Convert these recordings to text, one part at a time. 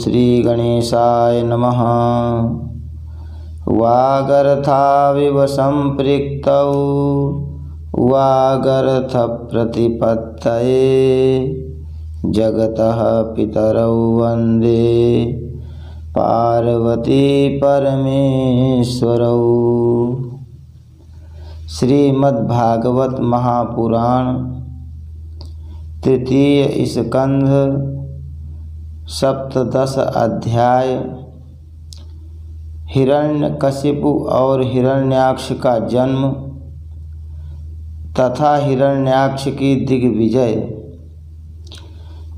श्री गणेशाय नमः। वागर्थाविव संपृक्तौ वागर्थ प्रतिपत्तये जगतः पितरौ वन्दे पार्वती परमेश्वरौ। श्रीमद्भागवत महापुराण तृतीय स्कंध सप्तदश अध्याय। हिरण्यकशिपु और हिरण्याक्ष का जन्म तथा हिरण्याक्ष की दिग्विजय।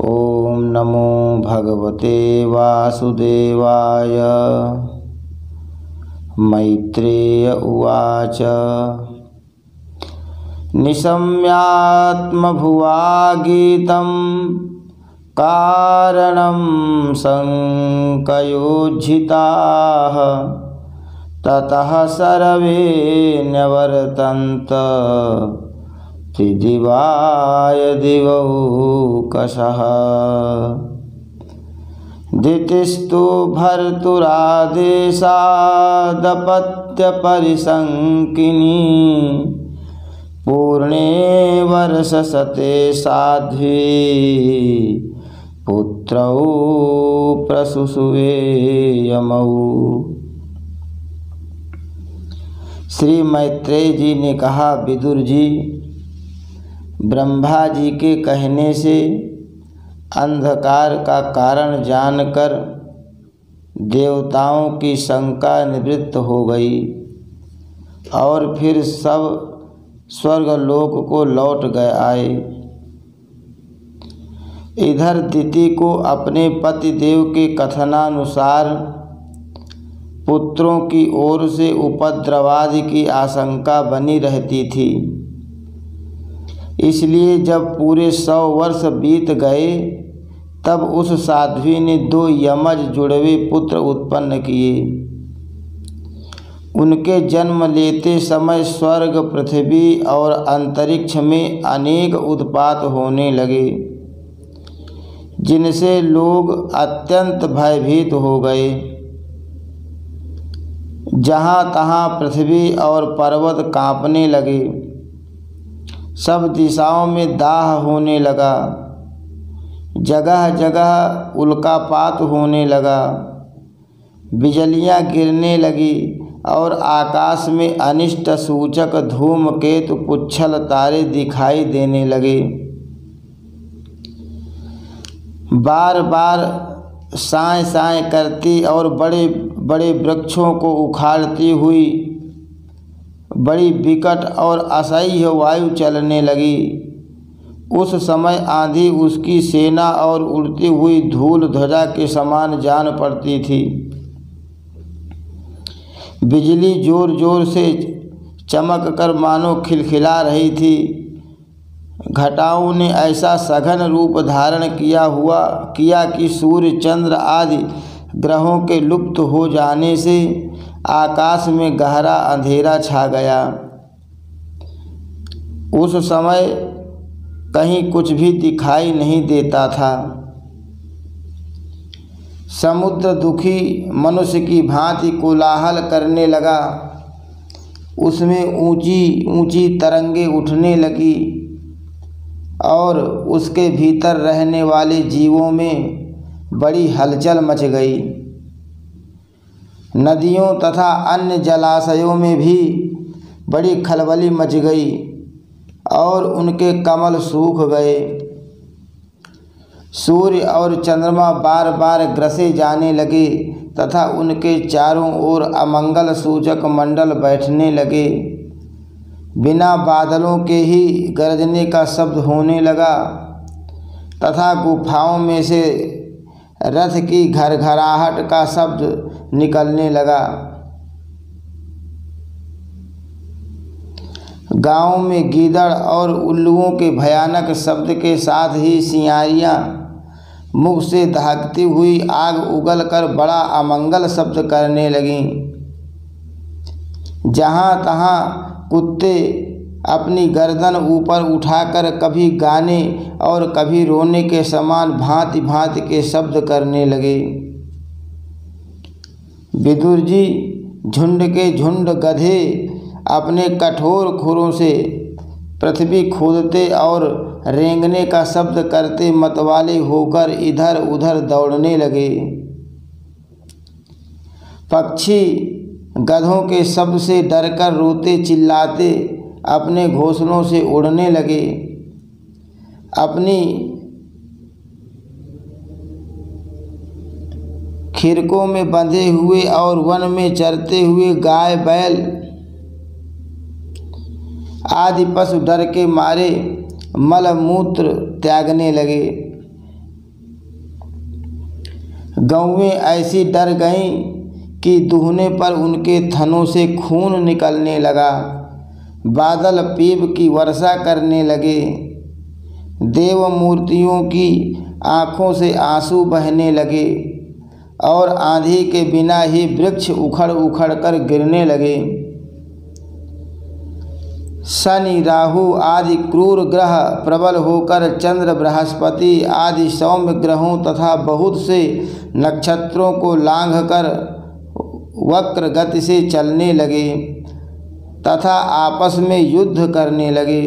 ओम नमो भगवते वासुदेवाय। मैत्रेय उवाच निशम्यात्मभुवा गीतं कारणं शङ्कयोज्झिताः ततः सर्वे न्यवर्तन्त त्रिदिवाय दिवौकशः। दितिस्तु भर्तुरादेशादपत्यपरिसंकिनी पूर्णे वर्षशते साध्वी पुत्रौ प्रसुसुवे यमौ। श्री मैत्रेय जी ने कहा, विदुर जी, ब्रह्मा जी के कहने से अंधकार का कारण जानकर देवताओं की शंका निवृत्त हो गई और फिर सब स्वर्गलोक को लौट गए आए। इधर दिति को अपने पतिदेव के कथनानुसार पुत्रों की ओर से उपद्रवादि की आशंका बनी रहती थी। इसलिए जब पूरे 100 वर्ष बीत गए तब उस साध्वी ने 2 यमज जुड़वे पुत्र उत्पन्न किए। उनके जन्म लेते समय स्वर्ग, पृथ्वी और अंतरिक्ष में अनेक उत्पात होने लगे, जिनसे लोग अत्यंत भयभीत हो गए। जहाँ तहाँ पृथ्वी और पर्वत कांपने लगे, सब दिशाओं में दाह होने लगा, जगह जगह उल्कापात होने लगा, बिजलियाँ गिरने लगी और आकाश में अनिष्ट सूचक धूमकेतु पुच्छल तारे दिखाई देने लगे। बार बार साए साए करती और बड़े बड़े वृक्षों को उखाड़ती हुई बड़ी विकट और असह्य वायु चलने लगी। उस समय आंधी उसकी सेना और उड़ती हुई धूल ध्वजा के समान जान पड़ती थी। बिजली जोर जोर से चमक कर मानो खिलखिला रही थी। घटाओं ने ऐसा सघन रूप धारण किया कि सूर्य, चंद्र आदि ग्रहों के लुप्त हो जाने से आकाश में गहरा अंधेरा छा गया। उस समय कहीं कुछ भी दिखाई नहीं देता था। समुद्र दुखी मनुष्य की भांति कोलाहल करने लगा। उसमें ऊंची ऊंची तरंगें उठने लगी और उसके भीतर रहने वाले जीवों में बड़ी हलचल मच गई। नदियों तथा अन्य जलाशयों में भी बड़ी खलबली मच गई और उनके कमल सूख गए। सूर्य और चंद्रमा बार बार ग्रसे जाने लगे तथा उनके चारों ओर अमंगल सूचक मंडल बैठने लगे। बिना बादलों के ही गरजने का शब्द होने लगा तथा गुफाओं में से रथ की घरघराहट का शब्द निकलने लगा। गाँव में गीदड़ और उल्लुओं के भयानक शब्द के साथ ही सियारियाँ मुख से दहकती हुई आग उगल कर बड़ा अमंगल शब्द करने लगीं। जहाँ तहाँ कुत्ते अपनी गर्दन ऊपर उठाकर कभी गाने और कभी रोने के समान भांति भांति के शब्द करने लगे। विदुर जी झुंड के झुंड गधे अपने कठोर खुरों से पृथ्वी खोदते और रेंगने का शब्द करते मतवाले होकर इधर उधर दौड़ने लगे। पक्षी गधों के शब्द से डरकर रोते चिल्लाते अपने घोंसलों से उड़ने लगे। अपनी खिरकों में बंधे हुए और वन में चरते हुए गाय बैल आदि पशु डर के मारे मल मूत्र त्यागने लगे। गौएं ऐसी डर गईं कि दूहने पर उनके थनों से खून निकलने लगा। बादल पीप की वर्षा करने लगे। देव मूर्तियों की आँखों से आंसू बहने लगे और आंधी के बिना ही वृक्ष उखड़ उखड़ कर गिरने लगे। शनि राहु आदि क्रूर ग्रह प्रबल होकर चंद्र बृहस्पति आदि सौम्य ग्रहों तथा बहुत से नक्षत्रों को लांघकर वक्र गति से चलने लगे तथा आपस में युद्ध करने लगे।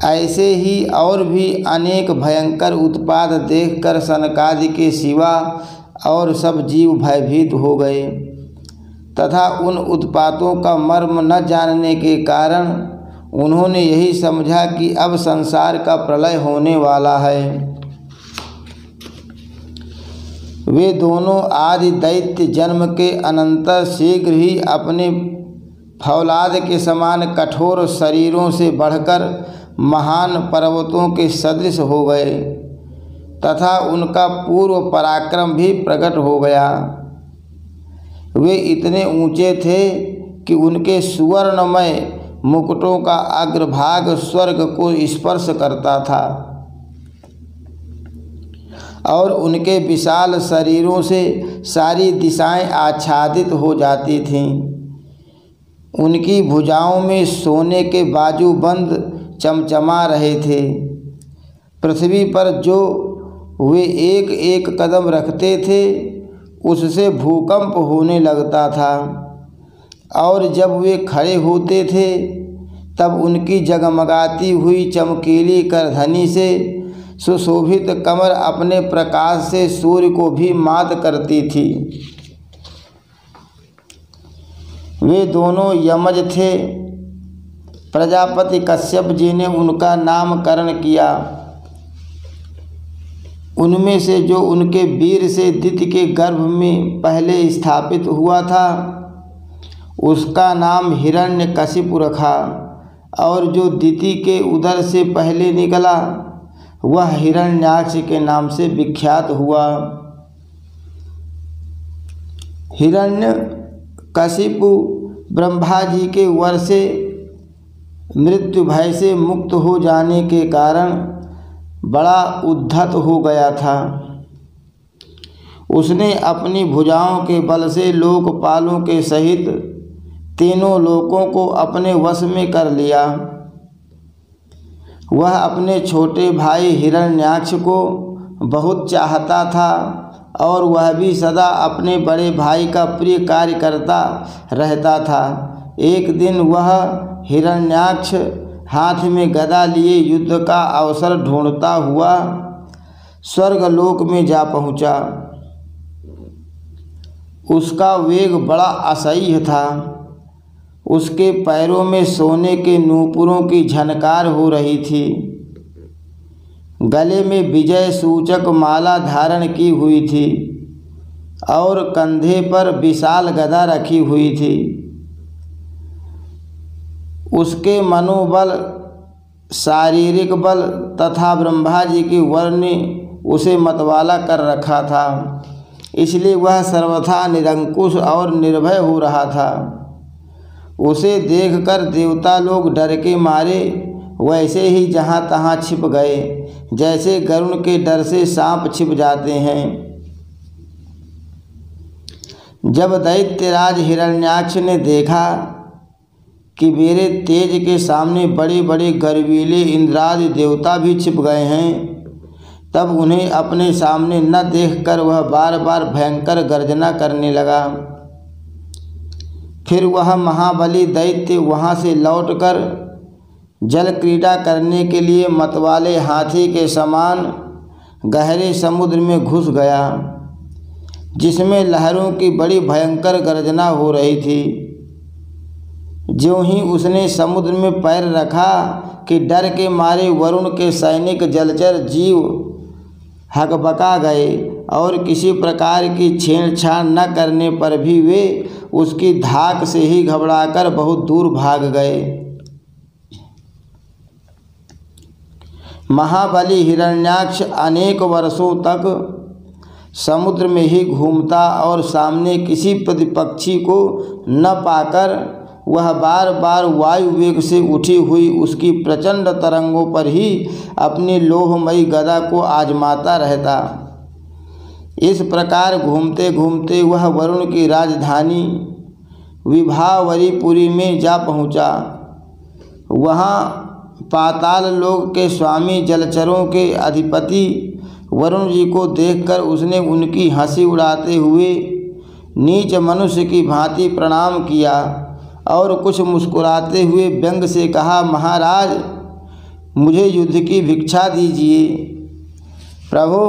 ऐसे ही और भी अनेक भयंकर उत्पात देखकर सनकादि के सिवा और सब जीव भयभीत हो गए तथा उन उत्पातों का मर्म न जानने के कारण उन्होंने यही समझा कि अब संसार का प्रलय होने वाला है। वे दोनों आदि दैत्य जन्म के अनंतर शीघ्र ही अपने फौलाद के समान कठोर शरीरों से बढ़कर महान पर्वतों के सदृश हो गए तथा उनका पूर्व पराक्रम भी प्रकट हो गया। वे इतने ऊंचे थे कि उनके सुवर्णमय मुकुटों का अग्रभाग स्वर्ग को स्पर्श करता था और उनके विशाल शरीरों से सारी दिशाएं आच्छादित हो जाती थीं। उनकी भुजाओं में सोने के बाजूबंद चमचमा रहे थे। पृथ्वी पर जो वे एक एक कदम रखते थे उससे भूकंप होने लगता था और जब वे खड़े होते थे तब उनकी जगमगाती हुई चमकीली करधनी से सुशोभित कमर अपने प्रकाश से सूर्य को भी मात करती थी। वे दोनों यमज थे। प्रजापति कश्यप जी ने उनका नामकरण किया। उनमें से जो उनके वीर से दिति के गर्भ में पहले स्थापित हुआ था उसका नाम हिरण्यकशिपु रखा और जो दिति के उदर से पहले निकला वह हिरण्याक्ष के नाम से विख्यात हुआ। हिरण्यकशिपु ब्रह्मा जी के वर से मृत्यु भय से मुक्त हो जाने के कारण बड़ा उद्धत हो गया था। उसने अपनी भुजाओं के बल से लोकपालों के सहित तीनों लोकों को अपने वश में कर लिया। वह अपने छोटे भाई हिरण्याक्ष को बहुत चाहता था और वह भी सदा अपने बड़े भाई का प्रिय कार्य करता रहता था। एक दिन वह हिरण्याक्ष हाथ में गदा लिए युद्ध का अवसर ढूंढता हुआ स्वर्गलोक में जा पहुंचा। उसका वेग बड़ा असह्य था। उसके पैरों में सोने के नूपुरों की झनकार हो रही थी। गले में विजय सूचक माला धारण की हुई थी और कंधे पर विशाल गदा रखी हुई थी। उसके मनोबल, शारीरिक बल तथा ब्रह्मा जी की वर ने उसे मतवाला कर रखा था, इसलिए वह सर्वथा निरंकुश और निर्भय हो रहा था। उसे देखकर देवता लोग डर के मारे वैसे ही जहाँ तहाँ छिप गए, जैसे गरुड़ के डर से सांप छिप जाते हैं। जब दैत्यराज हिरण्याक्ष ने देखा कि मेरे तेज के सामने बड़े बड़े गर्वीले इंद्रादि देवता भी छिप गए हैं, तब उन्हें अपने सामने न देखकर वह बार बार भयंकर गर्जना करने लगा। फिर वह महाबली दैत्य वहाँ से लौटकर जल क्रीड़ा करने के लिए मतवाले हाथी के समान गहरे समुद्र में घुस गया, जिसमें लहरों की बड़ी भयंकर गर्जना हो रही थी। ज्यों ही उसने समुद्र में पैर रखा कि डर के मारे वरुण के सैनिक जलचर जीव हकबका गए और किसी प्रकार की छेड़छाड़ न करने पर भी वे उसकी धाक से ही घबराकर बहुत दूर भाग गए। महाबली हिरण्याक्ष अनेक वर्षों तक समुद्र में ही घूमता और सामने किसी प्रतिपक्षी को न पाकर वह बार बार वायु वेग से उठी हुई उसकी प्रचंड तरंगों पर ही अपनी लोहमयी गदा को आजमाता रहता। इस प्रकार घूमते घूमते वह वरुण की राजधानी विभावरीपुरी में जा पहुँचा। वहाँ पाताल लोक के स्वामी जलचरों के अधिपति वरुण जी को देखकर उसने उनकी हंसी उड़ाते हुए नीच मनुष्य की भांति प्रणाम किया और कुछ मुस्कुराते हुए व्यंग से कहा, महाराज मुझे युद्ध की भिक्षा दीजिए। प्रभु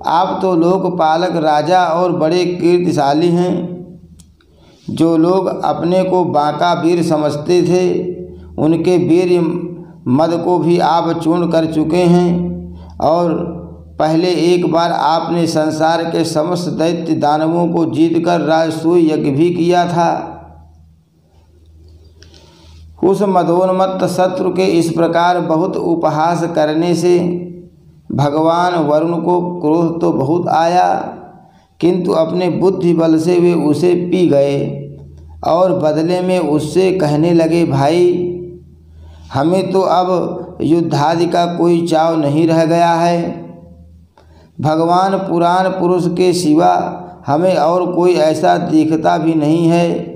आप तो लोकपालक राजा और बड़े कीर्तिशाली हैं। जो लोग अपने को बांका वीर समझते थे उनके वीर मद को भी आप चूर्ण कर चुके हैं और पहले एक बार आपने संसार के समस्त दैत्य दानवों को जीतकर राजसूय यज्ञ भी किया था। उस मदोन्मत्त शत्रु के इस प्रकार बहुत उपहास करने से भगवान वरुण को क्रोध तो बहुत आया, किंतु अपने बुद्धि बल से वे उसे पी गए और बदले में उससे कहने लगे, भाई हमें तो अब युद्धादि का कोई चाव नहीं रह गया है। भगवान पुराण पुरुष के सिवा हमें और कोई ऐसा दिखता भी नहीं है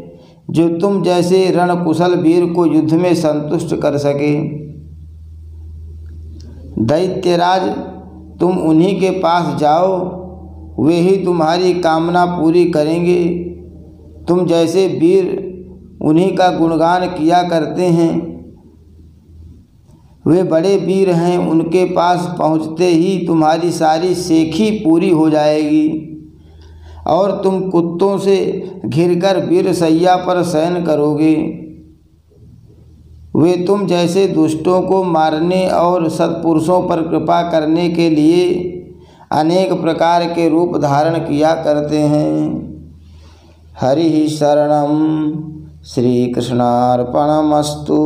जो तुम जैसे रणकुशल वीर को युद्ध में संतुष्ट कर सके। दैत्यराज तुम उन्हीं के पास जाओ, वे ही तुम्हारी कामना पूरी करेंगे। तुम जैसे वीर उन्हीं का गुणगान किया करते हैं। वे बड़े वीर हैं, उनके पास पहुँचते ही तुम्हारी सारी सेखी पूरी हो जाएगी और तुम कुत्तों से घिरकर वीर सैया पर शयन करोगे। वे तुम जैसे दुष्टों को मारने और सत्पुरुषों पर कृपा करने के लिए अनेक प्रकार के रूप धारण किया करते हैं। हरि शरणम श्री कृष्णार्पणमस्तु।